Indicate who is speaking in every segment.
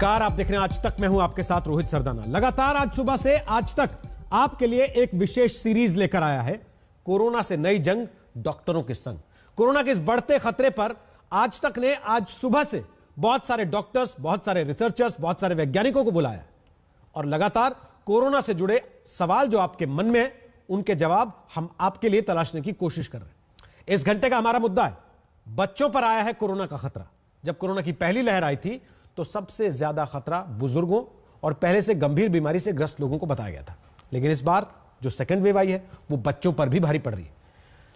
Speaker 1: नमस्कार, आप देख रहे हैं आज तक। मैं हूं आपके साथ रोहित सरदाना। लगातार आज सुबह से आज तक आपके लिए एक विशेष सीरीज लेकर आया है, कोरोना से नई जंग डॉक्टरों के संग। कोरोना के इस बढ़ते खतरे पर आज तक ने आज सुबह से बहुत सारे डॉक्टर्स, बहुत सारे रिसर्चर्स, बहुत सारे वैज्ञानिकों को बुलाया और लगातार कोरोना से जुड़े सवाल जो आपके मन में है उनके जवाब हम आपके लिए तलाशने की कोशिश कर रहे हैं। इस घंटे का हमारा मुद्दा है, बच्चों पर आया है कोरोना का खतरा। जब कोरोना की पहली लहर आई थी तो सबसे ज्यादा खतरा बुजुर्गों और पहले से गंभीर बीमारी से ग्रस्त लोगों को बताया गया था, लेकिन इस बार जो सेकंड वेव आई है वो बच्चों पर भी भारी पड़ रही है।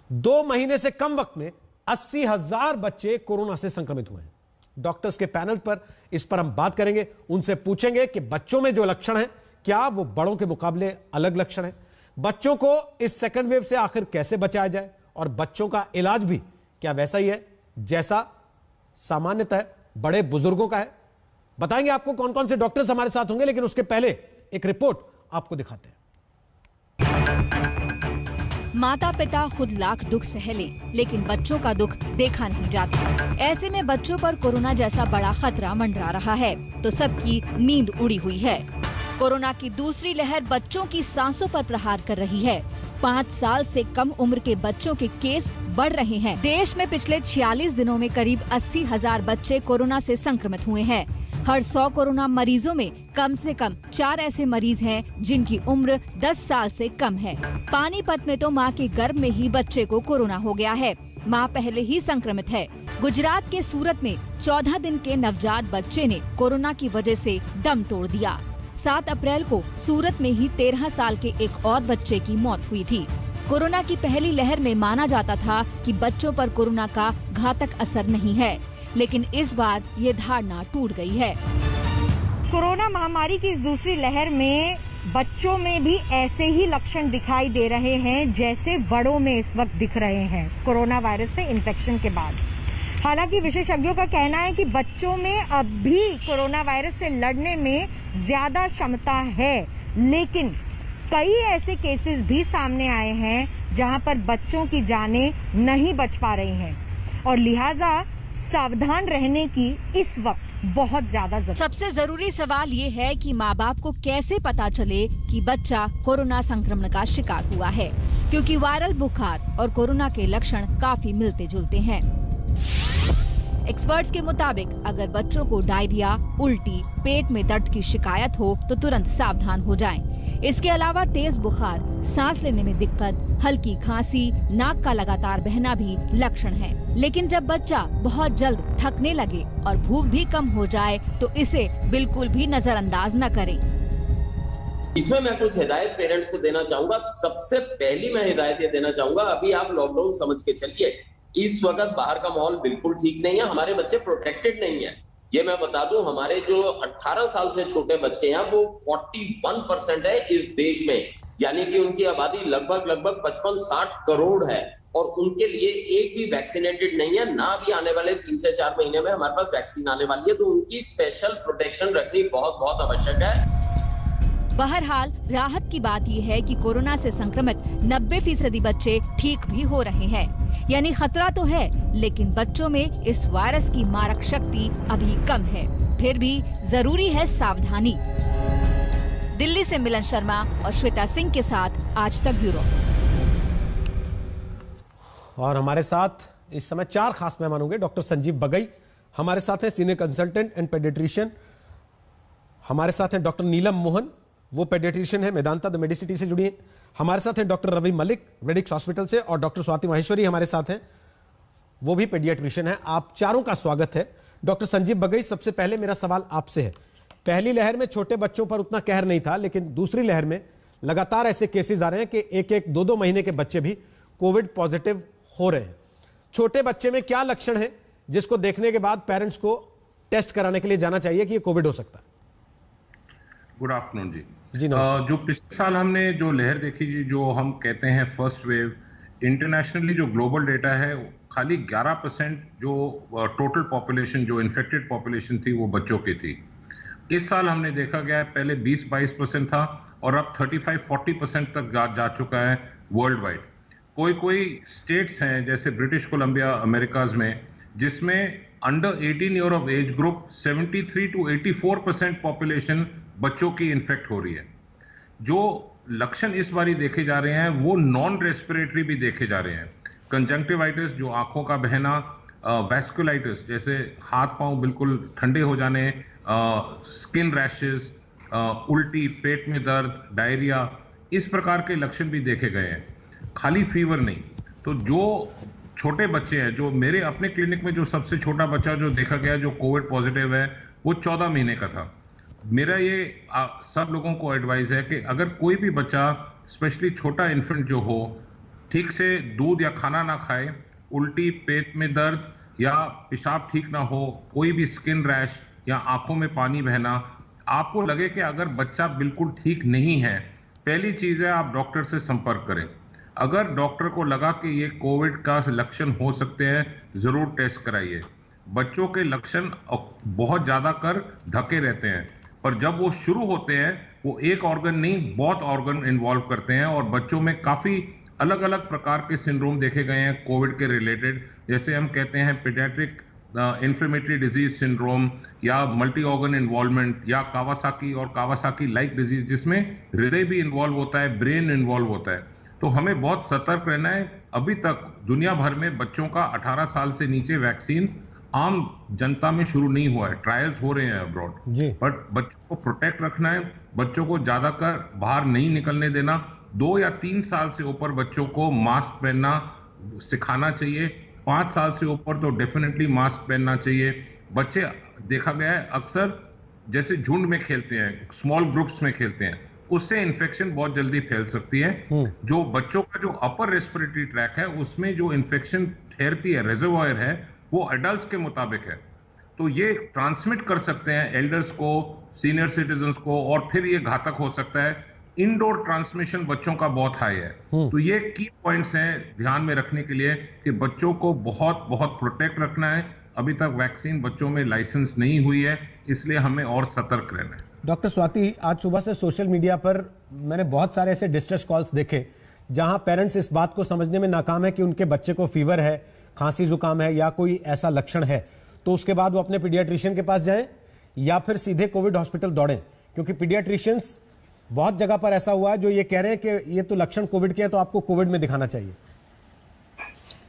Speaker 1: 2 महीने से कम वक्त में 80,000 बच्चे कोरोना से संक्रमित हुए हैं। डॉक्टर्स के पैनल पर इस पर हम बात करेंगे, उनसे पूछेंगे कि बच्चों में जो लक्षण है क्या वो बड़ों के मुकाबले अलग लक्षण है, बच्चों को इस सेकंड वेव से आखिर कैसे बचाया जाए और बच्चों का इलाज भी क्या वैसा ही है जैसा सामान्यतः बड़े बुजुर्गों का है। बताएंगे आपको कौन कौन से डॉक्टर्स हमारे साथ होंगे, लेकिन उसके पहले एक रिपोर्ट आपको दिखाते हैं।
Speaker 2: माता पिता खुद लाख दुख सह लें, लेकिन बच्चों का दुख देखा नहीं जाता। ऐसे में बच्चों पर कोरोना जैसा बड़ा खतरा मंडरा रहा है तो सबकी नींद उड़ी हुई है। कोरोना की दूसरी लहर बच्चों की सांसों पर प्रहार कर रही है। 5 साल से कम उम्र के बच्चों के केस बढ़ रहे हैं। देश में पिछले 46 दिनों में करीब 80,000 बच्चे कोरोना से संक्रमित हुए हैं। हर 100 कोरोना मरीजों में कम से कम 4 ऐसे मरीज हैं जिनकी उम्र 10 साल से कम है। पानीपत में तो मां के गर्भ में ही बच्चे को कोरोना हो गया है। मां पहले ही संक्रमित है। गुजरात के सूरत में 14 दिन के नवजात बच्चे ने कोरोना की वजह से दम तोड़ दिया। 7 अप्रैल को सूरत में ही 13 साल के एक और बच्चे की मौत हुई थी। कोरोना की पहली लहर में माना जाता था कि बच्चों पर कोरोना का घातक असर नहीं है, लेकिन इस बार ये धारणा टूट गई है।
Speaker 3: कोरोना महामारी की इस दूसरी लहर में बच्चों में भी ऐसे ही लक्षण दिखाई दे रहे हैं जैसे बड़ों में इस वक्त दिख रहे हैं कोरोना वायरस से इन्फेक्शन के बाद। हालांकि विशेषज्ञों का कहना है कि बच्चों में अब भी कोरोना वायरस से लड़ने में ज्यादा क्षमता है, लेकिन कई ऐसे केसेस भी सामने आए हैं जहां पर बच्चों की जानें नहीं बच पा रही हैं और लिहाजा सावधान रहने की इस वक्त बहुत ज्यादा जरूरत।
Speaker 2: सबसे जरूरी सवाल ये है कि माँ बाप को कैसे पता चले कि बच्चा कोरोना संक्रमण का शिकार हुआ है, क्योंकि वायरल बुखार और कोरोना के लक्षण काफी मिलते जुलते हैं। एक्सपर्ट्स के मुताबिक अगर बच्चों को डायरिया, उल्टी, पेट में दर्द की शिकायत हो तो तुरंत सावधान हो जाएं। इसके अलावा तेज बुखार, सांस लेने में दिक्कत, हल्की खांसी, नाक का लगातार बहना भी लक्षण हैं। लेकिन जब बच्चा बहुत जल्द थकने लगे और भूख भी कम हो जाए तो इसे बिल्कुल भी नजरअंदाज न करें।
Speaker 4: इसमें मैं कुछ हिदायत पेरेंट्स को देना चाहूंगा। सबसे पहली मैं हिदायत ये देना चाहूंगा, अभी आप लॉकडाउन समझ के चलिए। इस वक्त बाहर का माहौल बिल्कुल ठीक नहीं है, हमारे बच्चे प्रोटेक्टेड नहीं है। ये मैं बता दूं, हमारे जो 18 साल से छोटे बच्चे हैं वो 41% है इस देश में, यानी कि उनकी आबादी लगभग 55-60 करोड़ है और उनके लिए एक भी वैक्सीनेटेड नहीं है। ना भी आने वाले 3 से 4 महीने में हमारे पास वैक्सीन आने वाली है, तो उनकी स्पेशल प्रोटेक्शन रखनी बहुत बहुत आवश्यक है।
Speaker 2: बहरहाल राहत की बात यह है कि कोरोना से संक्रमित 90% बच्चे ठीक भी हो रहे हैं, यानी खतरा तो है लेकिन बच्चों में इस वायरस की मारक शक्ति अभी कम है। फिर भी जरूरी है सावधानी। दिल्ली से मिलन शर्मा और श्वेता सिंह के साथ आज तक ब्यूरो।
Speaker 1: और हमारे साथ इस समय 4 खास मेहमान होंगे। डॉक्टर संजीव बगई हमारे साथ हैं, सीनियर कंसल्टेंट एंड पेडियाट्रिशियन। हमारे साथ हैं डॉक्टर नीलम मोहन, वो पेडियाट्रिशियन है, मेदांता द मेडिसिटी से जुड़ी हैं। हमारे साथ हैं doctor Ravi Malik, Radix hospital से, और डॉक्टर स्वाति माहेश्वरी हमारे साथ हैं, वो भी पेडियाट्रिशियन है। आप चारों का स्वागत है। डॉक्टर संजीव बगई, सबसे पहले मेरा सवाल आपसे है, पहली लहर में छोटे बच्चों पर उतना कहर नहीं था, लेकिन दूसरी लहर में लगातार ऐसे केसेस आ रहे हैं कि 1-1, 2-2 महीने के बच्चे भी कोविड पॉजिटिव हो रहे हैं। छोटे बच्चे में क्या लक्षण है जिसको देखने के बाद पेरेंट्स को टेस्ट कराने के लिए जाना चाहिए कि ये कोविड हो सकता है?
Speaker 5: गुड आफ्टरनून जी।
Speaker 1: नमस्कार।
Speaker 5: जो पिछले साल हमने जो लहर देखी जी, जो हम कहते हैं फर्स्ट वेव, इंटरनेशनली जो ग्लोबल डेटा है खाली 11% जो टोटल पॉपुलेशन, जो इन्फेक्टेड पॉपुलेशन थी वो बच्चों की थी। इस साल हमने देखा गया है पहले 20-22% था और अब 35-40% तक जा चुका है वर्ल्ड वाइड। कोई स्टेट्स हैं जैसे ब्रिटिश कोलंबिया अमेरिकाज में जिसमें under 18 year of age group 73 to 84% population बच्चों की इन्फेक्ट हो रही है। जो लक्षण इस बारी देखे जा रहे हैं वो नॉन रेस्पिरेटरी भी देखे जा रहे हैं। कंजंक्टिवाइटिस जो आंखों का बहना, वैस्कुलाइटिस जैसे हाथ पांव बिल्कुल ठंडे हो जाने, स्किन रैशेस, उल्टी, पेट में दर्द, डायरिया, इस प्रकार के लक्षण भी देखे गए हैं, खाली फीवर नहीं। तो जो छोटे बच्चे हैं, जो मेरे अपने क्लिनिक में जो सबसे छोटा बच्चा जो देखा गया जो कोविड पॉजिटिव है वो 14 महीने का था। मेरा ये सब लोगों को एडवाइस है कि अगर कोई भी बच्चा स्पेशली छोटा इन्फेंट जो हो ठीक से दूध या खाना ना खाए, उल्टी, पेट में दर्द या पेशाब ठीक ना हो, कोई भी स्किन रैश या आंखों में पानी बहना, आपको लगे कि अगर बच्चा बिल्कुल ठीक नहीं है, पहली चीज है आप डॉक्टर से संपर्क करें। अगर डॉक्टर को लगा कि ये कोविड का लक्षण हो सकते हैं, जरूर टेस्ट कराइए। बच्चों के लक्षण बहुत ज्यादा कर ढके रहते हैं, पर जब वो शुरू होते हैं वो एक ऑर्गन नहीं बहुत ऑर्गन इन्वॉल्व करते हैं और बच्चों में काफी अलग अलग प्रकार के सिंड्रोम देखे गए हैं कोविड के रिलेटेड। जैसे हम कहते हैं पीडियाट्रिक इन्फ्लेमेटरी डिजीज सिंड्रोम या मल्टी ऑर्गन इन्वॉल्वमेंट या कावासाकी और कावासाकी लाइक डिजीज जिसमें हृदय भी इन्वॉल्व होता है, ब्रेन इन्वॉल्व होता है। तो हमें बहुत सतर्क रहना है। अभी तक दुनिया भर में बच्चों का 18 साल से नीचे वैक्सीन आम जनता में शुरू नहीं हुआ है, ट्रायल्स हो रहे हैं अब्रॉड, बट बच्चों को प्रोटेक्ट रखना है, बच्चों को ज्यादातर बाहर नहीं निकलने देना। 2 या 3 साल से ऊपर बच्चों को मास्क पहनना सिखाना चाहिए। 5 साल से ऊपर तो डेफिनेटली मास्क पहनना चाहिए। बच्चे देखा गया है अक्सर जैसे झुंड में खेलते हैं, स्मॉल ग्रुप्स में खेलते हैं, उससे इन्फेक्शन बहुत जल्दी फैल सकती है। जो बच्चों का जो अपर रेस्पिरेटरी ट्रैक है उसमें जो इन्फेक्शन ठहरती है, रिजर्वॉयर है, वो एडल्ट्स के मुताबिक है। तो ये ट्रांसमिट कर सकते हैं एल्डर्स को, सीनियर सिटीजन्स को, और फिर ये घातक हो सकता है। इनडोर ट्रांसमिशन बच्चों का बहुत हाई है। तो ये की पॉइंट्स हैं ध्यान में रखने के लिए कि बच्चों को बहुत बहुत प्रोटेक्ट रखना है। अभी तक वैक्सीन बच्चों में लाइसेंस नहीं हुई है, इसलिए हमें और सतर्क रहना है।
Speaker 1: डॉक्टर स्वाति, आज सुबह से सोशल मीडिया पर मैंने बहुत सारे ऐसे डिस्ट्रेस कॉल्स देखे जहां पेरेंट्स इस बात को समझने में नाकाम है कि उनके बच्चे को फीवर है, खांसी जुकाम है या कोई ऐसा लक्षण है, तो उसके बाद वो अपने पीडियाट्रिशियन के पास जाएं या फिर सीधे कोविड हॉस्पिटल दौड़ें, क्योंकि पीडियाट्रिशियंस बहुत जगह पर ऐसा हुआ है जो ये कह रहे हैं कि ये तो लक्षण कोविड के हैं तो आपको कोविड में दिखाना चाहिए।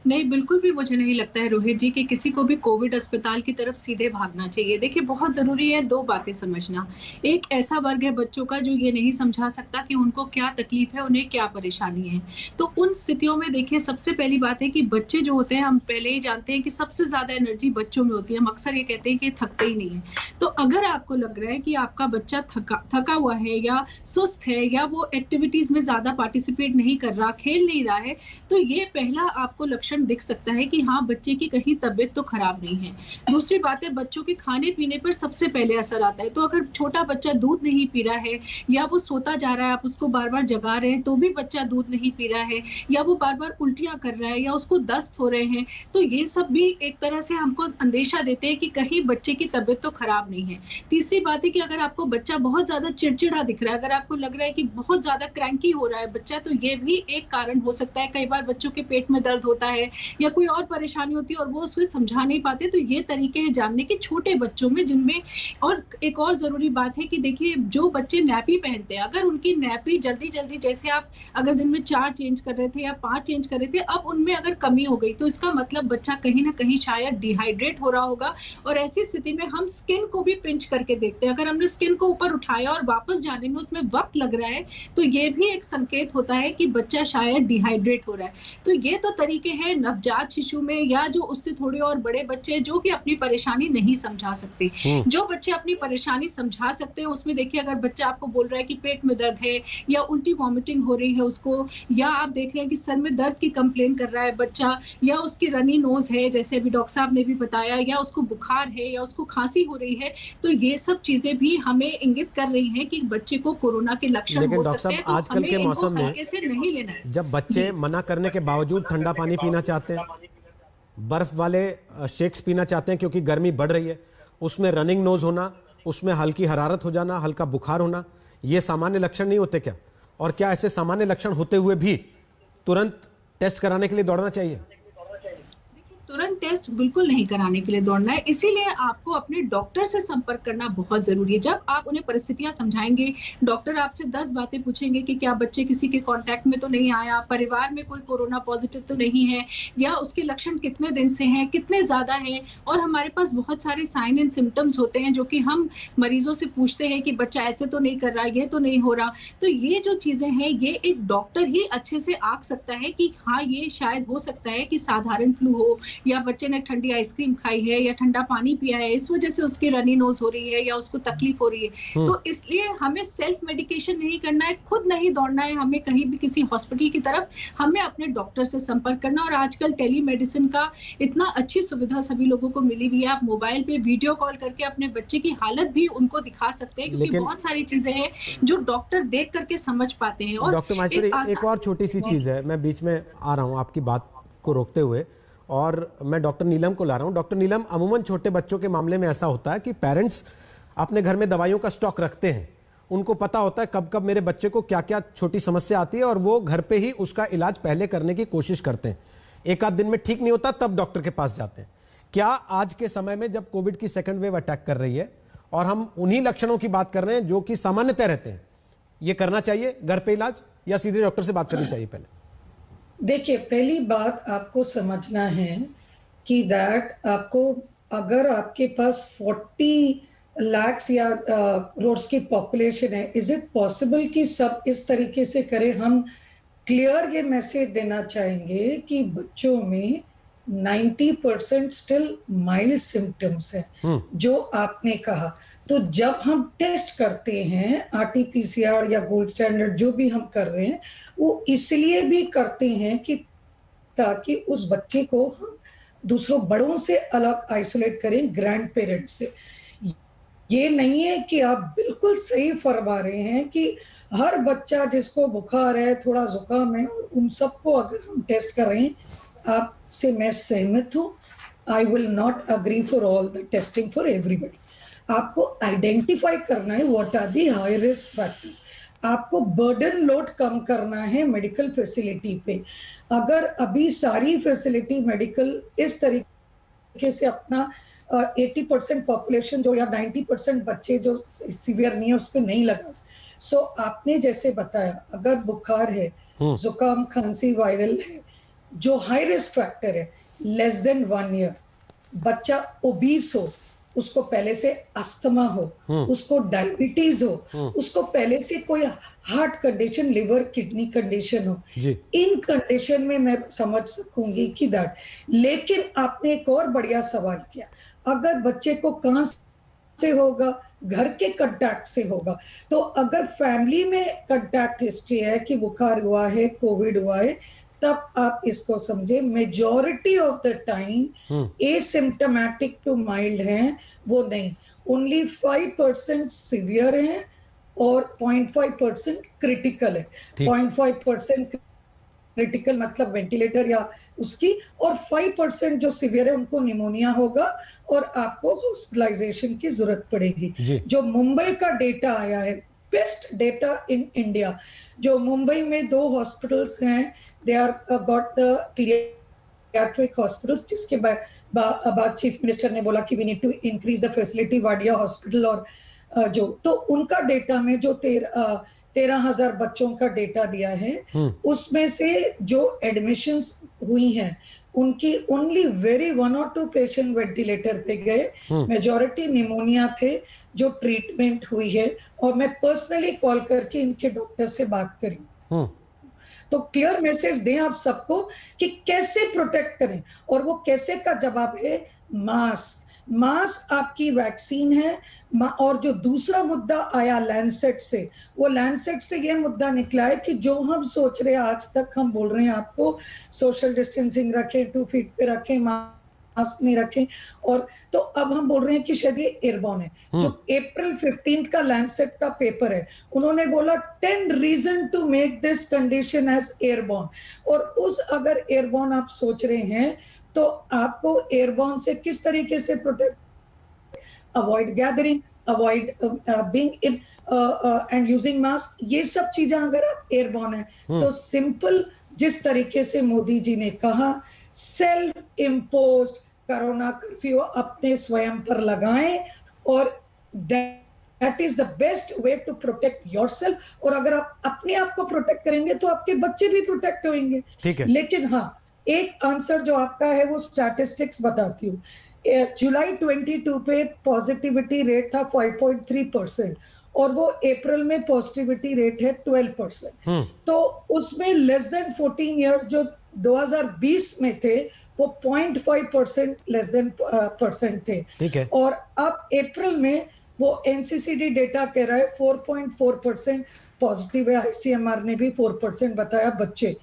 Speaker 6: नहीं, बिल्कुल भी मुझे नहीं लगता है रोहित जी कि किसी को भी कोविड अस्पताल की तरफ सीधे भागना चाहिए। देखिए, बहुत जरूरी है 2 बातें समझना। एक ऐसा वर्ग है बच्चों का जो ये नहीं समझा सकता कि उनको क्या तकलीफ है, उन्हें क्या परेशानी है। तो उन स्थितियों में देखिए, सबसे पहली बात है कि बच्चे जो होते हैं, हम पहले ही जानते हैं कि सबसे ज्यादा एनर्जी बच्चों में होती है। हम अक्सर ये कहते हैं कि थकते ही नहीं है। तो अगर आपको लग रहा है कि आपका बच्चा थका हुआ है या सुस्त है या वो एक्टिविटीज में ज्यादा पार्टिसिपेट नहीं कर रहा, खेल नहीं रहा है, तो ये पहला आपको लक्षण दिख सकता है कि हाँ, बच्चे की कहीं तबीयत तो खराब नहीं है। दूसरी बात है, बच्चों के खाने पीने पर सबसे पहले असर आता है। तो अगर छोटा बच्चा दूध नहीं पी रहा है या वो सोता जा रहा है, आप उसको बार बार जगा रहे हैं तो भी बच्चा दूध नहीं पी रहा है, या वो बार बार उल्टियां कर रहा है या उसको दस्त हो रहे हैं, तो ये सब भी एक तरह से हमको अंदेशा देते हैं कि कहीं बच्चे की तबीयत तो खराब नहीं है। तीसरी बात है कि अगर आपको बच्चा बहुत ज्यादा चिड़चिड़ा दिख रहा है, अगर आपको लग रहा है कि बहुत ज्यादा क्रैंकी हो रहा है बच्चा, तो ये भी एक कारण हो सकता है। कई बार बच्चों के पेट में दर्द होता है या कोई और परेशानी होती है और वो उसको समझा नहीं पाते। तो ये तरीके हैं जानने के छोटे बच्चों में, जिनमें और एक और जरूरी बात है कि देखिए, जो बच्चे नैपी पहनते हैं, अगर उनकी नैपी जल्दी जल्दी, जैसे आप अगर दिन में 4 चेंज कर रहे थे या 5 चेंज कर रहे थे, अब उनमें अगर कमी हो गई, तो इसका मतलब बच्चा कहीं ना कहीं शायद डिहाइड्रेट हो रहा होगा। और ऐसी स्थिति में हम स्किन को भी पिंच करके देखते हैं। अगर हमने स्किन को ऊपर उठाया और वापस जाने में उसमें वक्त लग रहा है, तो ये भी एक संकेत होता है कि बच्चा शायद डिहाइड्रेट हो रहा है। तो ये तो तरीके हैं नवजात शिशु में, या जो उससे थोड़े और बड़े बच्चे जो कि अपनी परेशानी नहीं समझा सकते। जो बच्चे अपनी परेशानी समझा सकते हैं, उसमें देखिए, अगर बच्चा आपको बोल रहा है कि पेट में दर्द है या उल्टी वॉमिटिंग हो रही है उसको, या आप देख रहे हैं कि सर में दर्द की कंप्लेन कर रहा है बच्चा, या उसकी रनी नोज है जैसे अभी डॉक्टर साहब ने भी बताया, या उसको बुखार है या उसको खांसी हो रही है, तो ये सब चीजें भी हमें इंगित कर रही हैं कि बच्चे को कोरोना के लक्षण हो सकते हैं। तो
Speaker 1: आजकल के मौसम में
Speaker 6: कैसे नहीं लेना है।
Speaker 1: जब बच्चे मना करने के बावजूद ठंडा पानी पीना चाहते हैं, बर्फ वाले शेक्स पीना चाहते हैं क्योंकि गर्मी बढ़ रही है, उसमें रनिंग नोज होना, उसमें हल्की हरारत हो जाना, हल्का बुखार होना, ये सामान्य लक्षण नहीं होते क्या? और क्या ऐसे सामान्य लक्षण होते हुए भी तुरंत टेस्ट कराने के लिए दौड़ना चाहिए?
Speaker 6: तुरंत टेस्ट बिल्कुल नहीं कराने के लिए दौड़ना है। इसीलिए आपको अपने डॉक्टर से संपर्क करना बहुत जरूरी है। जब आप उन्हें परिस्थितियां समझाएंगे, डॉक्टर आपसे 10 बातें पूछेंगे कि क्या बच्चे किसी के कांटेक्ट में तो नहीं आया, परिवार में कोई कोरोना पॉजिटिव तो नहीं है, या उसके लक्षण कितने दिन से हैं, कितने ज्यादा हैं। और हमारे पास बहुत सारे साइन एंड सिम्टम्स होते हैं जो कि हम मरीजों से पूछते हैं कि बच्चा ऐसे तो नहीं कर रहा, ये तो नहीं हो रहा। तो ये जो चीजें हैं, ये एक डॉक्टर ही अच्छे से आंक सकता है कि हाँ, ये शायद हो सकता है कि साधारण फ्लू हो, या बच्चे ने ठंडी आइसक्रीम खाई है या ठंडा पानी पिया है, इस वजह से उसकी रनी नोज हो रही है या उसको तकलीफ हो रही है। तो इसलिए हमें सेल्फ मेडिकेशन नहीं करना है, खुद नहीं दौड़ना है हमें कहीं भी किसी हॉस्पिटल की तरफ। हमें अपने डॉक्टर से संपर्क करना। और आजकल टेलीमेडिसिन का इतना अच्छी सुविधा सभी लोगों को मिली हुई है। आप मोबाइल पे वीडियो कॉल करके अपने बच्चे की हालत भी उनको दिखा सकते हैं, क्योंकि बहुत सारी चीजें हैं जो डॉक्टर देख करके समझ पाते हैं। और
Speaker 1: डॉक्टर माहेश्वरी, एक और छोटी सी चीज है, मैं बीच में आ रहा हूं आपकी बात को रोकते हुए, और मैं डॉक्टर नीलम को ला रहा हूं। डॉक्टर नीलम, अमूमन छोटे बच्चों के मामले में ऐसा होता है कि पेरेंट्स अपने घर में दवाइयों का स्टॉक रखते हैं, उनको पता होता है कब कब मेरे बच्चे को क्या क्या छोटी समस्या आती है, और वो घर पे ही उसका इलाज पहले करने की कोशिश करते हैं। एक आध दिन में ठीक नहीं होता तब डॉक्टर के पास जाते हैं। क्या आज के समय में जब कोविड की सेकंड वेव अटैक कर रही है और हम उन्हीं लक्षणों की बात कर रहे हैं जो कि सामान्यतः रहते हैं, ये करना चाहिए घर पे इलाज, या सीधे डॉक्टर से बात करनी चाहिए? पहले
Speaker 7: देखिए, पहली बात आपको समझना है कि दैट आपको, अगर आपके पास 40 लाख या करोड़ की पॉपुलेशन है, इज इट पॉसिबल कि सब इस तरीके से करें? हम क्लियर ये मैसेज देना चाहेंगे कि बच्चों में 90% स्टिल माइल्ड सिम्टम्स है, जो आपने कहा। तो जब हम टेस्ट करते हैं, RT-PCR या गोल्ड स्टैंडर्ड जो भी हम कर रहे हैं, वो इसलिए भी करते हैं कि ताकि उस बच्चे को हम दूसरों बड़ों से अलग आइसोलेट करें, ग्रैंड पेरेंट्स से। ये नहीं है कि आप बिल्कुल सही फरमा रहे हैं कि हर बच्चा जिसको बुखार है, थोड़ा जुकाम है, उन सबको अगर हम टेस्ट कर रहे हैं, आपसे मैं सहमत हूं। I will not agree for all the testing for everybody. आपको आइडेंटिफाई करना है what are the high risk factors. आपको बर्डन लोड कम करना है मेडिकल फैसिलिटी पे। अगर अभी सारी फैसिलिटी मेडिकल इस तरीके से अपना 80% पॉपुलेशन जो, या 90% बच्चे जो सीवियर नहीं है, उस पर नहीं लगा। सो आपने जैसे बताया, अगर बुखार है, जुकाम, खांसी, वायरल है, जो हाई रिस्क फैक्टर है, लेस देन 1 ईयर, बच्चा ओबीस हो, उसको पहले से अस्थमा हो, उसको डायबिटीज हो, उसको पहले से कोई heart condition, liver, kidney condition हो, इन कंडीशन में मैं समझ सकूंगी कि दैट। लेकिन आपने एक और बढ़िया सवाल किया, अगर बच्चे को कहां से होगा? घर के कंटैक्ट से होगा। तो अगर फैमिली में कंटैक्ट हिस्ट्री है कि बुखार हुआ है, कोविड हुआ है, तब आप इसको समझे। Majority of the time asymptomatic to mild हैं, वो नहीं, ओनली 5% सीवियर हैं और 0.5% क्रिटिकल है। 0.5% क्रिटिकल मतलब वेंटिलेटर या उसकी, और 5% जो सीवियर है उनको निमोनिया होगा और आपको हॉस्पिटलाइजेशन की जरूरत पड़ेगी। जो मुंबई का डेटा आया है, बेस्ट डेटा इन इंडिया, जो मुंबई में 2 हॉस्पिटल्स हैं, they are got the paediatric hospitals, जिसके बाद चीफ मिनिस्टर ने बोला कि we need to increase the facility, Wadia hospital और जो, तो उनका डेटा में जो 13,000 बच्चों का डेटा दिया है, उसमें से जो एडमिशंस हुई हैं उनकी only very 1 or 2 patient ventilator पे गए, मेजॉरिटी निमोनिया थे जो ट्रीटमेंट हुई है। और मैं पर्सनली कॉल करके इनके डॉक्टर से बात करी। तो क्लियर मैसेज दें आप सबको कि कैसे प्रोटेक्ट करें, और वो कैसे का जवाब है मास्क। मास्क आपकी वैक्सीन है। और जो दूसरा मुद्दा आया लैंसेट से, वो लैंसेट से ये मुद्दा निकला है कि जो हम सोच रहे हैं, आज तक हम बोल रहे हैं आपको सोशल डिस्टेंसिंग रखें, 2 फीट पे रखें, मास्क नहीं रखें, और तो अब हम बोल रहे हैं कि शायद ये एयरबॉर्न है। जो अप्रैल 15 का लैंसेट का पेपर है, उन्होंने बोला 10 reason to make this condition as airborne. और उस अगर एयरबॉर्न आप सोच रहे हैं, तो आपको एयरबॉर्न से किस तरीके से protect, avoid gathering, avoid being in and using mask, ये सब चीजें अगर आप एयरबॉर्न है, तो सिंपल जिस तरीके से मोदी जी ने कहा, सेल्फ इम्पोज्ड कोरोना कर्फ्यू अपने स्वयं पर लगाएं और that is the best way to protect yourself. और अगर आप अपने आप को प्रोटेक्ट करेंगे तो आपके बच्चे भी प्रोटेक्ट होंगे।
Speaker 1: ठीक है।
Speaker 7: लेकिन हाँ, एक आंसर जो आपका है वो स्टैटिस्टिक्स बताती हूँ। जुलाई 22 पे पॉजिटिविटी रेट था 5.3% और वो अप्रैल में पॉजिटिविटी रेट है 12%। तो उसमें लेस देन 14 इयर्स जो 2020 में थे वो 0.5% लेस देन परसेंट थे।
Speaker 1: ठीक है।
Speaker 7: और अब अप्रैल में वो एनसीसीडी डेटा कह रहा है 4.4% पॉजिटिव है, आईसीएमआर ने भी 4% बताया बच्चे।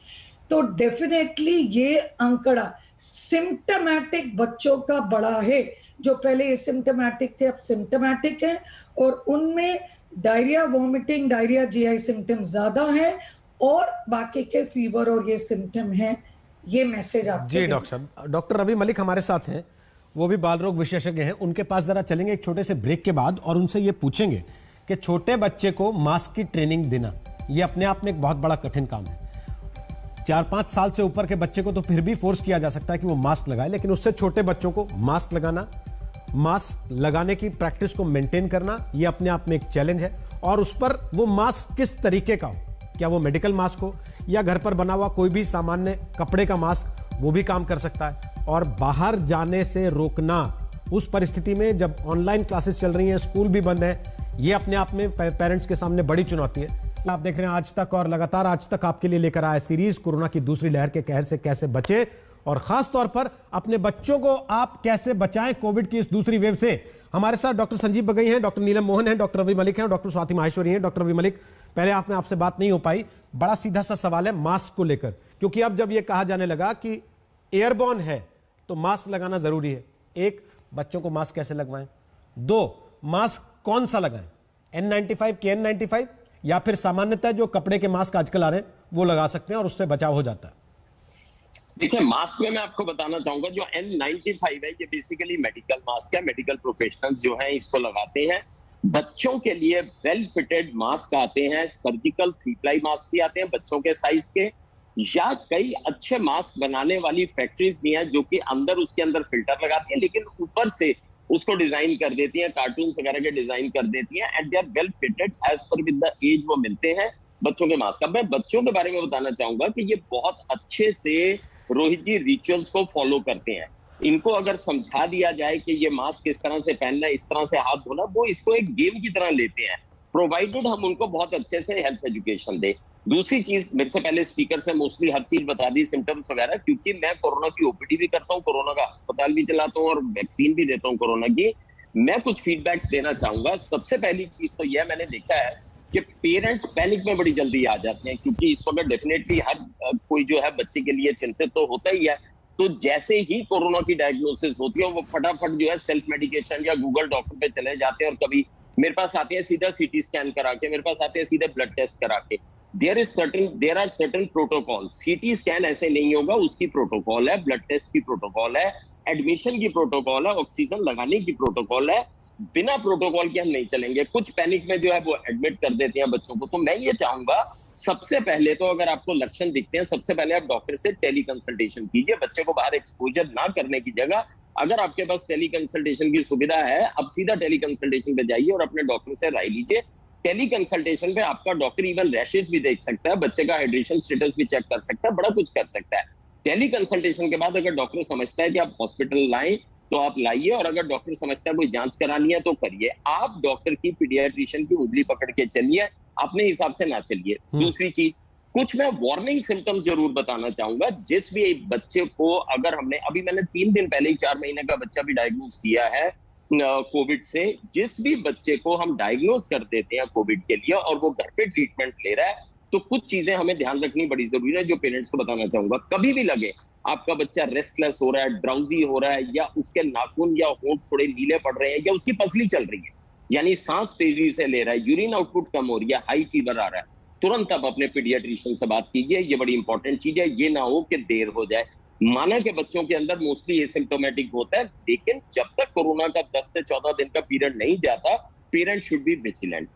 Speaker 7: तो डेफिनेटली ये आंकड़ा सिम्टोमेटिक बच्चों का बड़ा है, जो पहले एसिम्टोमेटिक थे अब सिम्टोमेटिक है, और उनमें diarrhoea, vomiting, diarrhoea, GI symptom ज्यादा है और बाकी के फीवर और ये सिम्टम हैं। ये मैसेज आपको
Speaker 1: जी डॉक्टर साहब। डॉक्टर रवि मलिक हमारे साथ हैं, वो भी बाल रोग विशेषज्ञ हैं। उनके पास जरा चलेंगे एक छोटे से ब्रेक के बाद और उनसे ये पूछेंगे कि छोटे बच्चे को मास्क की ट्रेनिंग देना ये अपने आप में एक बहुत बड़ा कठिन काम है। 4-5 साल से ऊपर के बच्चे को तो फिर भी फोर्स किया जा सकता है कि वो मास्क लगाए, लेकिन उससे छोटे बच्चों को मास्क लगाना, मास्क लगाने की प्रैक्टिस को मेंटेन करना, ये अपने आप में एक चैलेंज है। और उस पर वो मास्क किस तरीके का हो, क्या वो मेडिकल मास्क हो या घर पर बना हुआ कोई भी सामान्य कपड़े का मास्क, वो भी काम कर सकता है। और बाहर जाने से रोकना उस परिस्थिति में जब ऑनलाइन क्लासेस चल रही हैं, स्कूल भी बंद है, ये अपने आप में पेरेंट्स के सामने बड़ी चुनौती है। आप देख रहे हैं आज तक, और लगातार आज तक आपके लिए लेकर आया सीरीज कोरोना की दूसरी लहर के कहर से कैसे बचे, और खास तौर पर अपने बच्चों को आप कैसे बचाएं कोविड की इस दूसरी वेव से। हमारे साथ डॉक्टर संजीव बगई हैं, डॉक्टर नीलम मोहन हैं, डॉक्टर रवि मलिक हैं, डॉक्टर स्वाति माहेश्वरी हैं। डॉक्टर रवि मलिक, पहले आपसे बात नहीं हो पाई, बड़ा सीधा सा सवाल है मास्क को लेकर, क्योंकि अब जब यह कहा जाने लगा कि एयरबॉर्न है तो मास्क लगाना जरूरी है। एक, बच्चों को मास्क कैसे लगवाएं? 2, मास्क कौन सा लगाएं, N95 KN95 या फिर सामान्यतः जो कपड़े के मास्क आजकल आ रहे हैं वो लगा सकते हैं और उससे बचाव हो जाता है?
Speaker 4: देखिए, मास्क में मैं आपको बताना चाहूंगा जो N95 है ये बेसिकली मेडिकल मास्क है। मेडिकल प्रोफेशनल्स जो हैं इसको लगाते हैं। बच्चों के लिए वेल फिटेड मास्क आते हैं, सर्जिकल 3-ply मास्क भी आते हैं बच्चों के साइज के, या कई अच्छे मास्क बनाने वाली फैक्ट्रीज भी हैं जो कि उसके अंदर फिल्टर लगाती हैं लेकिन ऊपर से उसको डिजाइन कर देती हैं, कार्टून्स वगैरह के डिजाइन कर देती हैं, and they are well fitted as per with the age वो मिलते हैं बच्चों के मास्क। अब मैं बच्चों के बारे में बताना चाहूंगा कि ये बहुत अच्छे से रोहित जी रिचुअल्स को फॉलो करते हैं। इनको अगर समझा दिया जाए कि ये मास्क इस तरह से पहनना है, इस तरह से हाथ धोना, वो इसको एक गेम की तरह लेते हैं, प्रोवाइडेड हम उनको बहुत अच्छे से हेल्थ एजुकेशन दे। दूसरी चीज, मेरे से पहले स्पीकर से मोस्टली हर चीज बता दी, सिम्टम्स वगैरह, क्योंकि मैं कोरोना की ओपीडी भी करता हूँ, कोरोना का अस्पताल भी चलाता हूँ और वैक्सीन भी देता हूँ कोरोना की। मैं कुछ फीडबैक्स देना चाहूंगा। सबसे पहली चीज तो यह मैंने देखा है कि पेरेंट्स पैनिक में बड़ी जल्दी आ जाते हैं, क्योंकि इस वक्त डेफिनेटली हर कोई जो है बच्चे के लिए चिंतित तो होता ही है। तो जैसे ही कोरोना की डायग्नोसिस होती है वो फटाफट जो है सेल्फ मेडिकेशन या गूगल डॉक्टर पे चले जाते हैं, और कभी मेरे पास आते हैं सीधा सीटी स्कैन करा के, मेरे पास आते हैं सीधे ब्लड टेस्ट करा के। There are certain protocol. CT scan ऐसे नहीं होगा, उसकी प्रोटोकॉल है, ब्लड टेस्ट की प्रोटोकॉल है, एडमिशन की प्रोटोकॉल है, ऑक्सीजन लगाने की प्रोटोकॉल है। बिना प्रोटोकॉल के हम नहीं चलेंगे। कुछ पैनिक में जो है वो एडमिट कर देते हैं बच्चों को। तो मैं ये चाहूंगा सबसे पहले तो अगर आपको लक्षण दिखते हैं, सबसे पहले आप डॉक्टर से टेली कंसल्टेशन कीजिए। बच्चे को बाहर एक्सपोजर ना करने की जगह अगर आपके पास टेली कंसल्टेशन की सुविधा है, अब सीधा टेली कंसल्टेशन पे जाइए और अपने डॉक्टर से राय लीजिए। टेली कंसल्टेशन पे आपका डॉक्टर इवन रैशेस भी देख सकता है, बच्चे का हाइड्रेशन स्टेटस भी चेक कर सकता है, बड़ा कुछ कर सकता है। टेली कंसल्टेशन के बाद अगर डॉक्टर समझता है कि आप हॉस्पिटल लाएं तो आप लाइए, और अगर डॉक्टर समझता है कोई जांच करानी है तो करिए। आप डॉक्टर की, पीडियाट्रिशियन की उंगली पकड़ के चलिए, अपने हिसाब से ना चलिए। दूसरी चीज, कुछ मैं वार्निंग सिम्टम्स जरूर बताना चाहूंगा। जिस भी बच्चे को अगर हमने, अभी मैंने 3 दिन पहले ही 4 महीने का बच्चा भी डायग्नोज किया है कोविड से, जिस भी बच्चे को हम डायग्नोज कर देते हैं कोविड के लिए और वो घर पे ट्रीटमेंट ले रहा है, तो कुछ चीजें हमें ध्यान रखनी बड़ी जरूरी है जो पेरेंट्स को बताना चाहूंगा। कभी भी लगे आपका बच्चा रेस्टलेस हो रहा है, ड्राउजी हो रहा है, या उसके नाखून या होंठ थोड़े नीले पड़ रहे हैं, या उसकी पसली चल रही है, यानी सांस तेजी से ले रहा है, यूरिन आउटपुट कम हो रही है, हाई फीवर आ रहा है, तुरंत आप अपने पीडियाट्रिशियन से बात कीजिए। ये बड़ी इंपॉर्टेंट चीज है। ये ना हो कि देर हो जाए। माना कि बच्चों के अंदर मोस्टली एसिम्प्टोमेटिक होता है, लेकिन जब तक कोरोना का 10 से 14 दिन का पीरियड नहीं जाता, पेरेंट शुड बी विजिलेंट।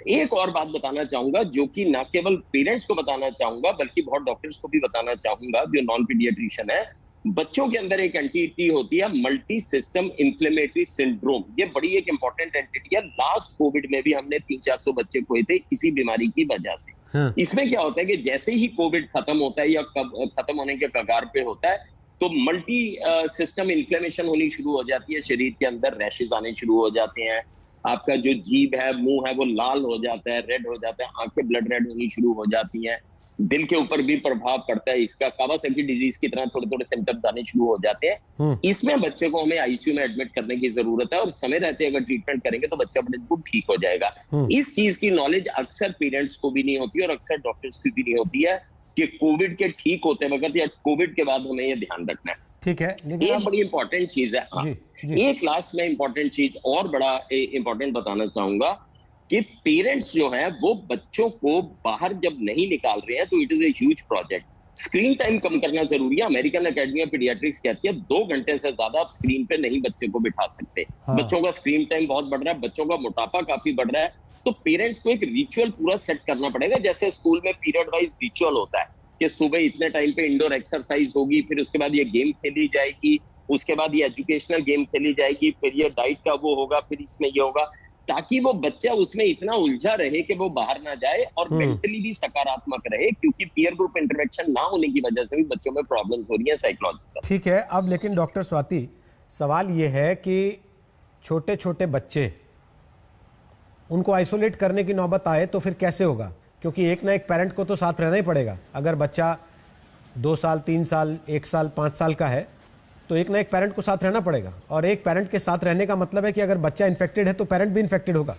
Speaker 4: एक और बात बताना चाहूंगा, जो कि ना केवल पेरेंट्स को बताना चाहूंगा बल्कि बहुत डॉक्टर्स को भी बताना चाहूंगा जो नॉन पीडियाट्रिशियन है, बच्चों के अंदर एक एंटिटी होती है मल्टी सिस्टम इन्फ्लेमेटरी सिंड्रोम। ये बड़ी एक इंपॉर्टेंट एंटिटी है। लास्ट कोविड में भी हमने 300-400 बच्चे खोए थे इसी बीमारी की वजह से। हाँ। इसमें क्या होता है कि जैसे ही कोविड खत्म होता है या खत्म होने के कगार पे होता है तो मल्टी सिस्टम इन्फ्लेमेशन होनी शुरू हो जाती है, शरीर के अंदर रैशेज आने शुरू हो जाते हैं, आपका जो जीभ है, मुंह है, वो लाल हो जाता है, रेड हो जाता है, आंखें ब्लड रेड होनी शुरू हो जाती हैं, दिल के ऊपर भी प्रभाव पड़ता है इसका, कावासाकी डिजीज की तरह थोड़े थोड़े सिम्टम्स आने शुरू हो जाते हैं। इसमें बच्चे को हमें आईसीयू में एडमिट करने की जरूरत है और समय रहते अगर ट्रीटमेंट करेंगे तो बच्चा बिल्कुल ठीक हो जाएगा। इस चीज की नॉलेज अक्सर पेरेंट्स को भी नहीं होती और अक्सर डॉक्टर्स की भी नहीं होती है कि कोविड के ठीक होते वक्त या कोविड के बाद हमें ये ध्यान रखना है।
Speaker 1: ठीक है,
Speaker 4: ये बड़ी इंपॉर्टेंट चीज है। हाँ, एक लास्ट में इंपॉर्टेंट चीज और बड़ा इंपॉर्टेंट बताना चाहूंगा कि पेरेंट्स जो हैं वो बच्चों को बाहर जब नहीं निकाल रहे हैं तो it is a huge project. Screen time कम करना जरूरी है। अमेरिकन एकेडमी ऑफ पीडियाट्रिक्स कहती है 2 घंटे से ज्यादा आप स्क्रीन पे नहीं बच्चे को बिठा सकते। हाँ। बच्चों का स्क्रीन टाइम बहुत बढ़ रहा है, बच्चों का मोटापा काफी बढ़ रहा है, तो पेरेंट्स को एक रिचुअल पूरा सेट करना पड़ेगा। जैसे स्कूल में पीरियड वाइज रिचुअल होता है कि सुबह इतने टाइम पे इंडोर एक्सरसाइज होगी, फिर उसके बाद ये गेम खेली जाएगी, उसके बाद ये एजुकेशनल गेम खेली जाएगी, फिर ये डाइट का वो होगा, फिर इसमें ये होगा, ताकि वो बच्चा उसमें इतना उलझा रहे कि वो बाहर ना जाए और मेंटली भी सकारात्मक रहे, क्योंकि पीयर ग्रुप इंटरेक्शन ना होने की वजह से भी बच्चों में प्रॉब्लम्स हो रही है साइकोलॉजिकल।
Speaker 1: ठीक है, अब लेकिन डॉक्टर स्वाति सवाल ये है कि छोटे छोटे बच्चे उनको आइसोलेट करने की नौबत आए तो फिर कैसे होगा? क्योंकि एक ना एक पेरेंट को तो साथ रहना ही पड़ेगा। अगर बच्चा 2 साल, 3 साल, 1 साल, 5 साल का है तो एक ना एक पेरेंट को साथ रहना पड़ेगा, और एक पेरेंट के साथ रहने का मतलब है कि अगर बच्चा इन्फेक्टेड है तो पेरेंट भी इन्फेक्टेड होगा।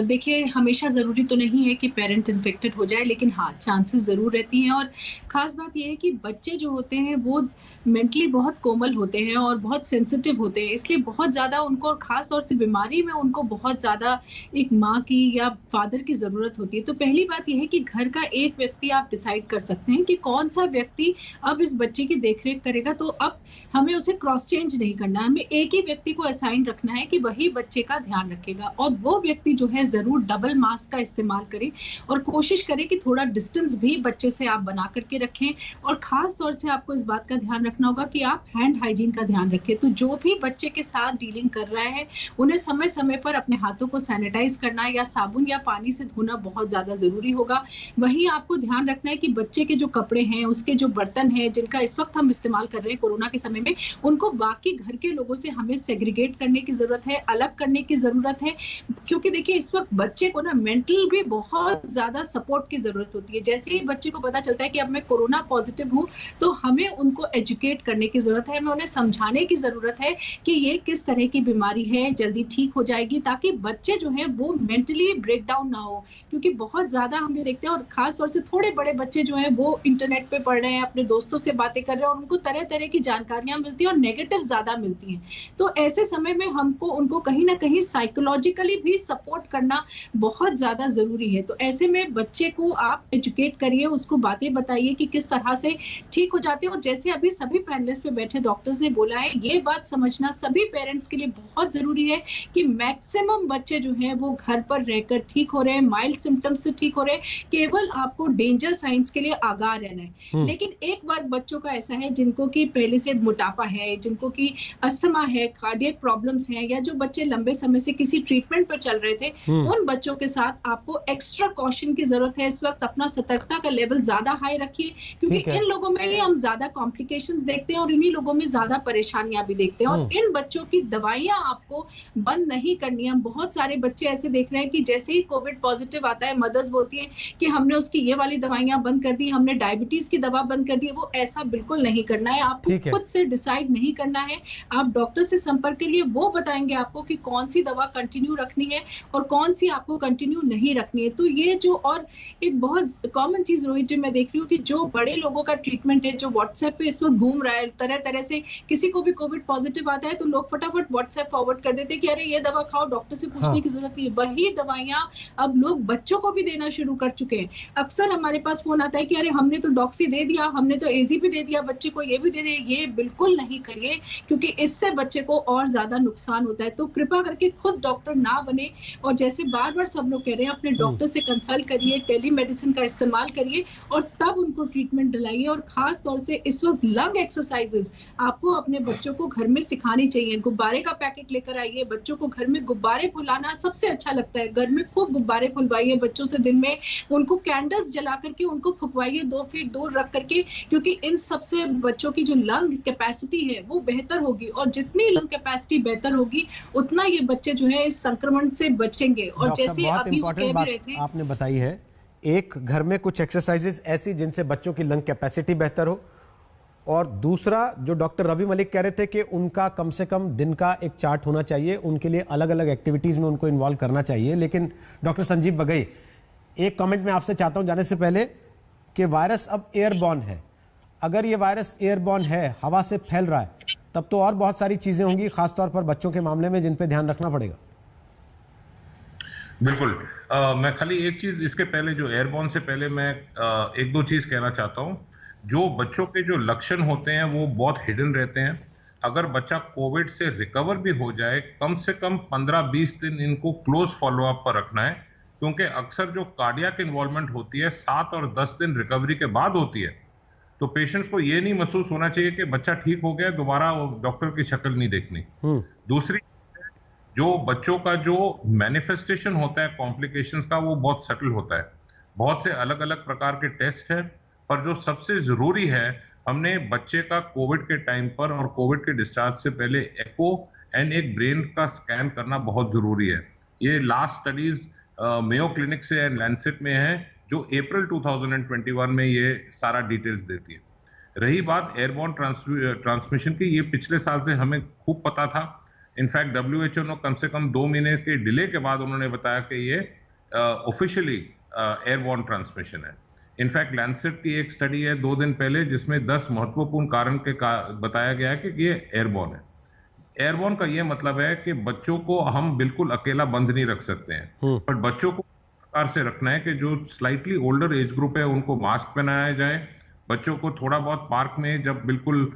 Speaker 6: देखिए, हमेशा ज़रूरी तो नहीं है कि पेरेंट इन्फेक्टेड हो जाए, लेकिन हाँ, चांसेस ज़रूर रहती हैं। और ख़ास बात यह है कि बच्चे जो होते हैं वो मेंटली बहुत कोमल होते हैं और बहुत सेंसिटिव होते हैं, इसलिए बहुत ज़्यादा उनको, ख़ास तौर से बीमारी में उनको बहुत ज़्यादा एक माँ की या फादर की ज़रूरत होती है। तो पहली बात यह है कि घर का एक व्यक्ति आप डिसाइड कर सकते हैं कि कौन सा व्यक्ति अब इस बच्चे की देखरेख करेगा। तो अब हमें उसे क्रॉस चेंज नहीं करना, हमें एक ही व्यक्ति को असाइन रखना है कि वही बच्चे का ध्यान रखेगा, और वो व्यक्ति जो है जरूर डबल मास्क का इस्तेमाल करें और कोशिश करें कि थोड़ा डिस्टेंस भी बच्चे से आप बना करके रखें। और खास तौर से आपको इस बात का ध्यान रखना होगा कि आप हैंड हाइजीन का ध्यान रखें। तो जो भी बच्चे के साथ डीलिंग कर रहा है उन्हें समय समय पर अपने हाथों को सैनिटाइज करना या साबुन या पानी से धोना बहुत ज्यादा जरूरी होगा। वहीं आपको ध्यान रखना है कि बच्चे के जो कपड़े हैं, उसके जो बर्तन हैं जिनका इस वक्त हम इस्तेमाल कर रहे हैं कोरोना के समय में, उनको बाकी घर के लोगों से हमें सेग्रीगेट करने की जरूरत है, अलग करने की जरूरत है। क्योंकि देखिए, इस वक्त बच्चे को ना मेंटल भी बहुत ज्यादा सपोर्ट की जरूरत होती है। जैसे ही बच्चे को पता चलता है कि अब मैं कोरोना पॉजिटिव हूँ, तो हमें उनको एजुकेट करने की जरूरत है, हमें उन्हें समझाने की जरूरत है कि ये किस तरह की बीमारी है, जल्दी ठीक हो जाएगी, ताकि बच्चे जो है वो मेंटली ब्रेकडाउन ना हो। क्योंकि बहुत ज्यादा हम ये देखते हैं, और खास तौर से थोड़े बड़े बच्चे जो है वो इंटरनेट पे पढ़ रहे हैं, अपने दोस्तों से बातें कर रहे हैं और उनको तरह तरह की जानकारियां मिलती हैं और नेगेटिव ज्यादा मिलती हैं। तो ऐसे समय में हमको उनको कहीं ना कहीं साइकोलॉजिकली भी सपोर्ट करना बहुत ज्यादा जरूरी है। तो ऐसे में बच्चे को आप एजुकेट करिए, उसको बातें बताइए कि किस तरह से ठीक हो जाते हैं। और जैसे अभी सभी पैनलिस्ट पे बैठे डॉक्टर्स ने बोला है, ये बात समझना सभी पेरेंट्स के लिए बहुत जरूरी है कि मैक्सिमम बच्चे जो हैं वो घर पर रहकर ठीक हो रहे हैं, माइल्ड सिम्टम्स से ठीक हो रहे हैं। केवल आपको डेंजर साइंस के लिए आगाह रहना है। लेकिन एक वर्ग बच्चों का ऐसा है जिनको कि पहले से मोटापा है, जिनको कि अस्थमा है, कार्डियक प्रॉब्लम्स हैं, या जो बच्चे लंबे समय से किसी ट्रीटमेंट पर चल रहे थे, उन बच्चों के साथ आपको एक्स्ट्रा कॉशन की जरूरत है। इस वक्त अपना सतर्कता का लेवल ज्यादा हाई रखिए, क्योंकि इन लोगों में ही हम ज्यादा कॉम्प्लिकेशंस देखते हैं और इन्हीं लोगों में ज्यादा परेशानियां भी देखते हैं। और इन बच्चों की दवाइयां आपको बंद नहीं करनी है। बहुत सारे बच्चे ऐसे देख रहे हैं कि जैसे ही कोविड पॉजिटिव आता है, मदर्स बोलती हैं कि हमने उसकी ये वाली दवाइयां बंद कर दी, हमने डायबिटीज की दवा बंद कर दी। वो ऐसा बिल्कुल नहीं करना है, आपको खुद से डिसाइड नहीं करना है। आप डॉक्टर से संपर्क करिए, वो बताएंगे आपको कि कौन सी दवा कंटिन्यू रखनी है और कौन सी आपको कंटिन्यू नहीं रखनी है। तो ये जो, और एक बहुत कॉमन चीज रोहित जी मैं देख रही हूँ कि जो बड़े लोगों का ट्रीटमेंट है, जो व्हाट्सएप पे इस वक्त घूम रहा है, तरह तरह से किसी को भी कोविड पॉजिटिव आता है तो लोग फटाफट व्हाट्सएप फॉरवर्ड कर देते हैं कि अरे ये दवा खाओ, डॉक्टर से पूछने की जरूरत नहीं है। वही दवाइयां अब लोग बच्चों को भी देना शुरू कर चुके हैं। अक्सर हमारे पास फोन आता है कि अरे हमने तो डॉक्सी दे दिया, हमने तो एजी भी दे दिया, बच्चे को ये भी दे दिया। ये बिल्कुल नहीं करिए, क्योंकि इससे बच्चे को और ज्यादा नुकसान होता है। तो कृपा करके खुद डॉक्टर ना बने, और जैसे बार बार सब लोग कह रहे हैं, अपने डॉक्टर से कंसल्ट करिए, टेलीमेडिसिन का इस्तेमाल करिए और तब उनको ट्रीटमेंट दिलाइए। और खास तौर से इस वक्त लंग एक्सरसाइजेस आपको अपने बच्चों को घर में सिखानी चाहिए। गुब्बारे का पैकेट लेकर आइए, बच्चों को घर में गुब्बारे फुलाना सबसे अच्छा लगता है। घर में खूब गुब्बारे फुलवाइए बच्चों से, दिन में उनको कैंडल्स जला करके उनको फुकवाइए 2 फीट दूर रख करके, क्योंकि इन सबसे बच्चों की जो लंग कैपेसिटी है वो बेहतर होगी और जितनी लंग कैपेसिटी बेहतर होगी उतना ये बच्चे जो है इस संक्रमण से बचेंगे। और जैसे अभी वो कह भी रहे थे,
Speaker 1: आपने बताई है, एक घर में कुछ एक्सरसाइजेस ऐसी जिनसे बच्चों की लंग कैपेसिटी बेहतर हो, और दूसरा जो डॉक्टर रवि मलिक कह रहे थे कि उनका कम से कम दिन का एक चार्ट होना चाहिए, उनके लिए अलग अलग एक्टिविटीज में उनको इन्वॉल्व करना चाहिए। लेकिन डॉक्टर संजीव बघई, एक कमेंट मैं आपसे चाहता हूं जाने से पहले कि वायरस अब एयरबॉर्न है। अगर ये वायरस एयरबॉर्न है, हवा से फैल रहा है, तब तो और बहुत सारी चीजें होंगी, खासतौर पर बच्चों के मामले में, जिन पे ध्यान रखना पड़ेगा।
Speaker 5: बिल्कुल। मैं खाली एक चीज इसके पहले, जो एयरबॉर्न से पहले मैं एक दो चीज कहना चाहता हूं। जो बच्चों के जो लक्षण होते हैं वो बहुत हिडन रहते हैं। अगर बच्चा कोविड से रिकवर भी हो जाए, कम से कम 15-20 दिन इनको क्लोज फॉलोअप पर रखना है, क्योंकि अक्सर जो कार्डियक इन्वॉल्वमेंट होती है 7 और 10 दिन रिकवरी के बाद होती है। तो पेशेंट्स को ये नहीं महसूस होना चाहिए कि बच्चा ठीक हो गया, दोबारा डॉक्टर की शक्ल नहीं देखनी। दूसरी, जो बच्चों का जो मैनिफेस्टेशन होता है कॉम्प्लिकेशंस का, वो बहुत सटल होता है। बहुत से अलग अलग प्रकार के टेस्ट हैं, पर जो सबसे जरूरी है, हमने बच्चे का कोविड के टाइम पर और कोविड के डिस्चार्ज से पहले एको एंड एक ब्रेन का स्कैन करना बहुत जरूरी है। ये लास्ट स्टडीज मेयो क्लिनिक से एंड लैंसेट में है, जो अप्रैल 2021 में ये सारा डिटेल्स देती है। रही बात एयरबॉर्न ट्रांसमिशन की, ये पिछले साल से हमें खूब पता था। इनफैक्ट WHO ने कम से कम 2 महीने के डिले के बाद उन्होंने बताया कि ये ऑफिशियली एयरबॉर्न ट्रांसमिशन है। इनफैक्ट लैंसेट की एक स्टडी है 2 दिन पहले, जिसमें 10 महत्वपूर्ण कारण के बताया गया है कि ये एयरबॉर्न है। एयरबॉर्न का ये मतलब है कि बच्चों को हम बिल्कुल अकेला बंद नहीं रख सकते हैं, पर बच्चों को प्रकार से रखना है कि जो स्लाइटली ओल्डर एज ग्रुप है उनको मास्क पहनाया जाए। बच्चों को थोड़ा बहुत पार्क में जब बिल्कुल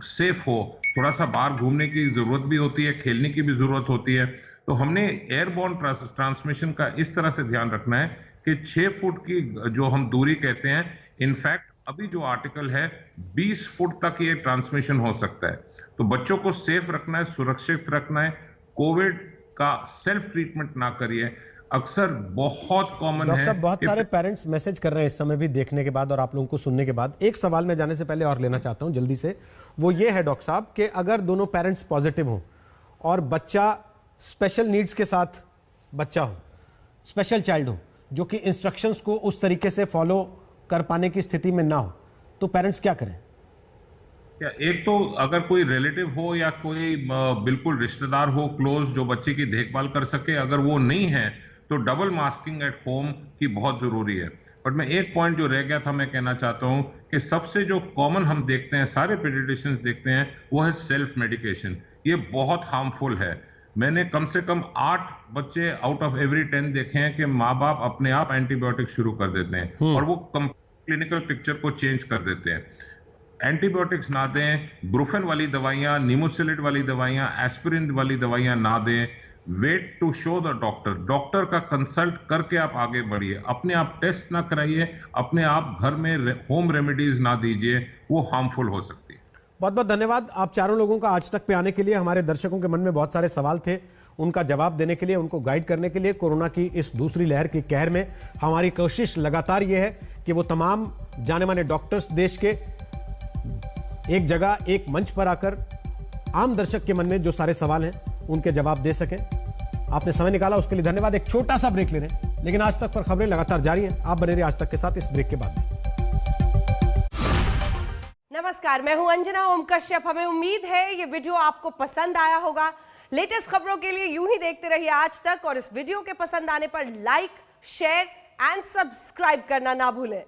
Speaker 5: सेफ हो, थोड़ा सा बाहर घूमने की जरूरत भी होती है, खेलने की भी जरूरत होती है। तो हमने एयरबॉर्न ट्रांसमिशन का इस तरह से ध्यान रखना है कि 6 फुट की जो हम दूरी कहते हैं, इनफैक्ट अभी जो आर्टिकल है 20 फुट तक ये ट्रांसमिशन हो सकता है। तो बच्चों को सेफ रखना है, सुरक्षित रखना है, कोविड का सेल्फ ट्रीटमेंट ना करिए। अक्सर बहुत कॉमन है।
Speaker 1: डॉक्टर साहब, बहुत सारे पेरेंट्स मैसेज कर रहे हैं इस समय भी देखने के बाद और आप लोगों को सुनने के बाद। एक सवाल मैं जाने से पहले और लेना चाहता हूं जल्दी से, वो ये है डॉक्टर साहब कि अगर दोनों पेरेंट्स पॉजिटिव हों और बच्चा स्पेशल नीड्स के साथ बच्चा हो, स्पेशल चाइल्ड हो, जो कि इंस्ट्रक्शंस को उस तरीके से फॉलो कर पाने की स्थिति में ना हो, तो पेरेंट्स क्या करें?
Speaker 5: या एक तो अगर कोई रिलेटिव हो या कोई बिल्कुल रिश्तेदार हो क्लोज, जो बच्चे की देखभाल कर सके, अगर वो नहीं है तो डबल मास्किंग एट होम की बहुत जरूरी है। बट मैं एक पॉइंट जो रह गया था मैं कहना चाहता हूं कि सबसे जो कॉमन हम देखते हैं, सारे पीडियाट्रिशियंस देखते हैं, वो है सेल्फ मेडिकेशन। ये बहुत हार्मफुल है। मैंने कम से कम 8 बच्चे आउट ऑफ एवरी 10 देखे हैं कि माँ बाप अपने आप एंटीबायोटिक शुरू कर देते हैं और वो क्लिनिकल पिक्चर को चेंज कर देते हैं। एंटीबायोटिक्स ना दें, ब्रूफेन वाली दवाइयां, निमोसिलिड वाली दवाइयां, एस्पिरिन वाली दवाइयां ना दें। Wait to show the doctor, doctor का कंसल्ट करके आप आगे बढ़िए। अपने आप टेस्ट ना कराइए, अपने आप घर में होम रेमेडीज ना दीजिए, वो हार्मफुल हो सकती है।
Speaker 1: बहुत बहुत धन्यवाद आप चारों लोगों का आज तक पे आने के लिए। हमारे दर्शकों के मन में बहुत सारे सवाल थे, उनका जवाब देने के लिए, उनको गाइड करने के लिए। कोरोना की इस दूसरी लहर की कहर में हमारी कोशिश लगातार ये है कि वो तमाम जाने माने डॉक्टर्स देश के एक जगह, एक मंच पर आकर आम दर्शक के मन में जो सारे सवाल हैं उनके जवाब दे सकें। आपने समय निकाला, उसके लिए धन्यवाद। एक छोटा सा ब्रेक ले रहे हैं, लेकिन आज तक पर खबरें लगातार जारी हैं। आप बने रहिए आज तक के साथ इस ब्रेक के बाद।
Speaker 8: नमस्कार, मैं हूं अंजना ओम कश्यप। हमें उम्मीद है ये वीडियो आपको पसंद आया होगा। लेटेस्ट खबरों के लिए यूं ही देखते रहिए आज तक, और इस वीडियो के पसंद आने पर लाइक, शेयर एंड सब्सक्राइब करना ना भूलें।